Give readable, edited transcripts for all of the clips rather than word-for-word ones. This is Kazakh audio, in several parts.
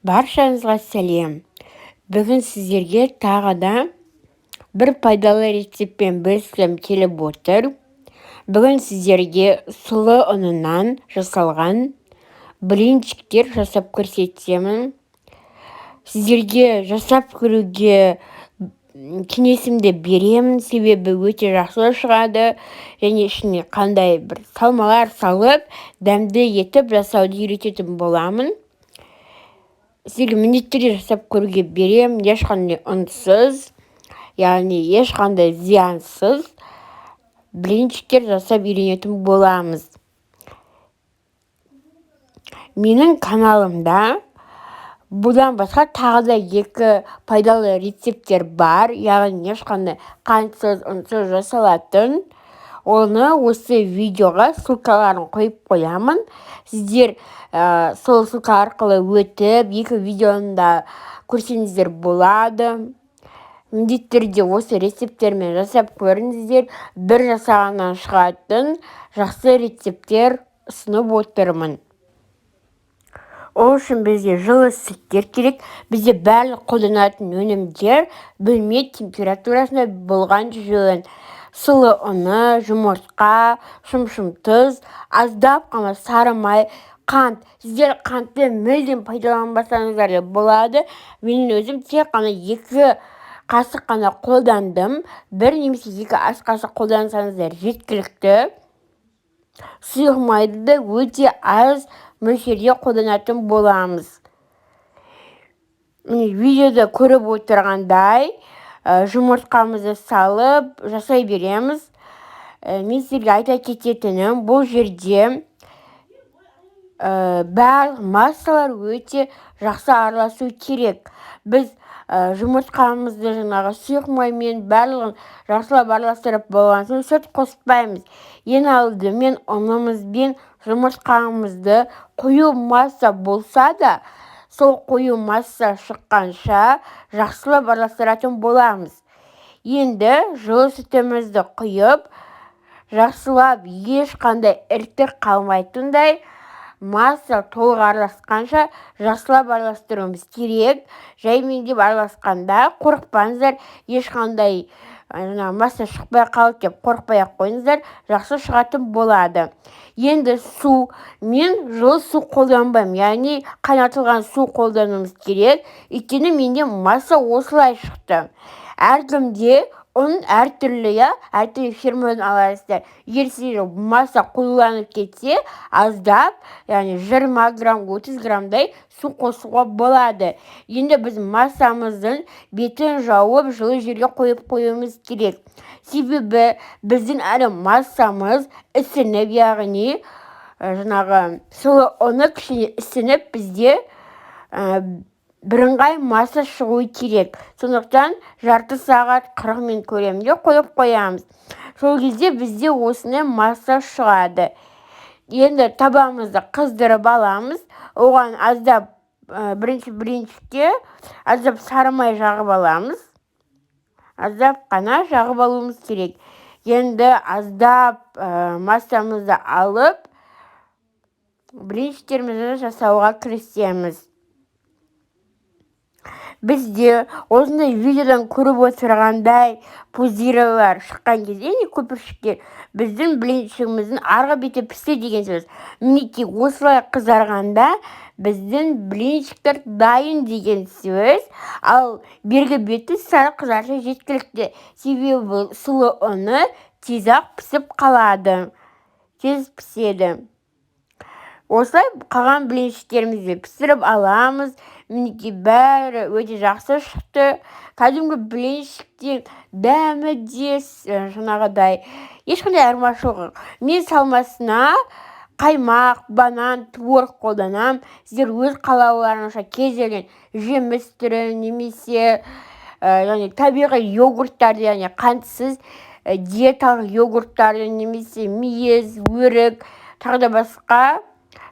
Баршаңызға сәлем. Бүгін сіздерге тағы да бір пайдалы рецептпен бөліскім келіп отыр. Бүгін сіздерге сұлы ұнынан жасалған блинчиктер жасап көрсетемін. Сіздерге жасап көруге кеңесімді беремін, себебі өте жақсы шығады және ішіне қандай бір салмалар салып, дәмді етіп жасауды үйрететін боламын. Сіздерге міндетті жасап көруге беремін, ешқандай ұнсыз, яғни ешқандай зиянсыз блинчиктер жасап үйренетін боламыз. Менің каналымда бұдан басқа тағы да 2 пайдалы рецепттер бар, яғни ешқандай қантсыз, ұнсыз жасалатын. Оны осы видеоға ссылкаларын қойып қоямын. Сіздер сол ссылка арқылы өтіп, 2 видеоны да көрсеңіздер болады. Міндетті түрде осы рецепттермен жасап көріңіздер. Бір жасағаннан шығатын жақсы рецепттер ұсынып отырмын. Ол үшін бізге жылы сүттер керек. Бізде барлық қолданатын өнімдер бөлме температурасында болған жөн. Сұлы ұны, жұмыртқа, шым тұз, аздап қана сары май, қант. Сіздер қантты мүлдем пайдаланбасаңыздар да болады. Менің өзім тек қана 2 қасық қана қолдандым. 1 немесе 2 ас қасық қолдансаңыздар жеткілікті. Сұйық майды да өте аз мөлшерде қолданатын боламыз. Видеода көріп отырғандай жұмыртқамызды салып жасай береміз. Мен сіздерге айта кететінім, бұл жерде барлық массалар өте жақсы араласу керек. Біз жұмыртқамызды сұйық маймен барлығын жақсылап араластырып болған соң сүт қоспаймыз. Ең алдымен ұнымызбен жұмыртқамызды қою масса болса да, сол қою масса шыққанша жақсылап араластыратын боламыз. Енді жылы сүтімізді құйып, жақсылап ешқандай іртік қалмайтындай масса толық араласқанша жақсылап араластыруымыз керек. Жаймен деп араласқанда қорықпаңыздар, ешқандай масса шықпай қалды деп қорықпай-ақ қойыңыздар, жақсы шығатын болады. Енді су, мен жылы су қолданбаймын, яғни қайнатылған су қолдануымыз керек. Өйткені менде масса осылай шықты. Әркімде ұн әртүрлі, әртүрлі фирмадан аласыздар. Егер сіздер масса қоюланып кетсе, аздап, яғни 20 грамм, 30 граммдай су қосуға болады. Енді біз массамыздың бетін жауып, жылы жерге қойып қоюымыз керек. Себебі біздің әлі массамыз ісініп, яғни сұлы ұны кішкене ісініп, бізде бірыңғай масса шығуы керек. Сондықтан жарты сағат 40 минут көлемінде қойып қоямыз. Сол кезде бізде осындай масса шығады. Енді табамызды қыздырып аламыз. Оған аздап бірінші блинчикке аздап сары май жағып аламыз. Аздап қана жағып алуымыз керек. Енді аздап массамызды алып, блинчиктерімізді жасауға кірісеміз. Бізде осындай видеодан көріп отырғандай пузырьлар шыққан кезде, көпіршіктер, біздің блинчигіміздің арғы беті пісті деген сөз. Мінекей осылай қызарғанда біздің блинчиктер дайын деген сөз. Ал бергі беті сары қызарса жеткілікті. Себебі сұлы ұны тез-ақ пісіп қалады. Тез піседі. Осылай қалған блинчиктерімізді пісіріп аламыз. Мінекей бәрі өте жақсы шықты. Кәдімгі блинчиктен дәмі де жаңағыдай ешқандай айырмашылығы. Мен салмасына қаймақ, банан, творог қолданам. Сіздер өз қалауларыңызша кез келген жеміс түрі немесе табиғи йогурттарды, яғни қантсыз диеталық йогурттарды немесе мейіз, өрік, тағы да басқа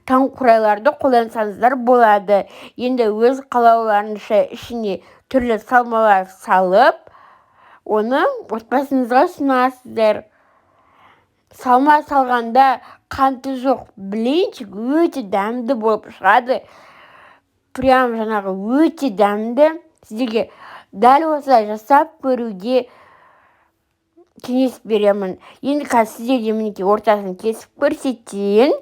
таңқурайларды қолдансаңыздар болады. Енді өз қалауларыңызша ішіне түрлі салмалар салып, оны отбасыңызға ұсынасыздар. Салма салғанда қанты жоқ блинчик өте дәмді болып шығады. прям жаңағы өте дәмді. Сіздерге дәл осылай жасап көруге кеңес беремін. Енді қазір сіздерге мінекей ортасын кесіп көрсетейін.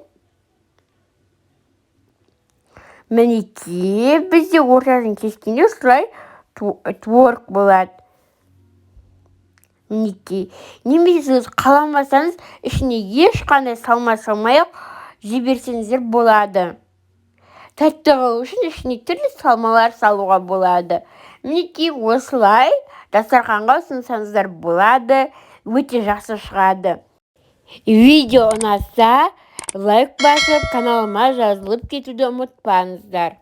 Мінекей бізде ортасын кескенде осылай творог болады. Мінекей. Немесе сіз қаламасаңыз, ішіне ешқандай салма салмай-ақ жіберсеңіздер болады. Тәттігі үшін ішіне түрлі салмалар салуға болады. Мінекей осылай дастарханға ұсынсаңыздар болады. Өте жақсы шығады. Видео ұнаса, лайк басып, каналыма жазылып кетуді ұмытпаңыздар.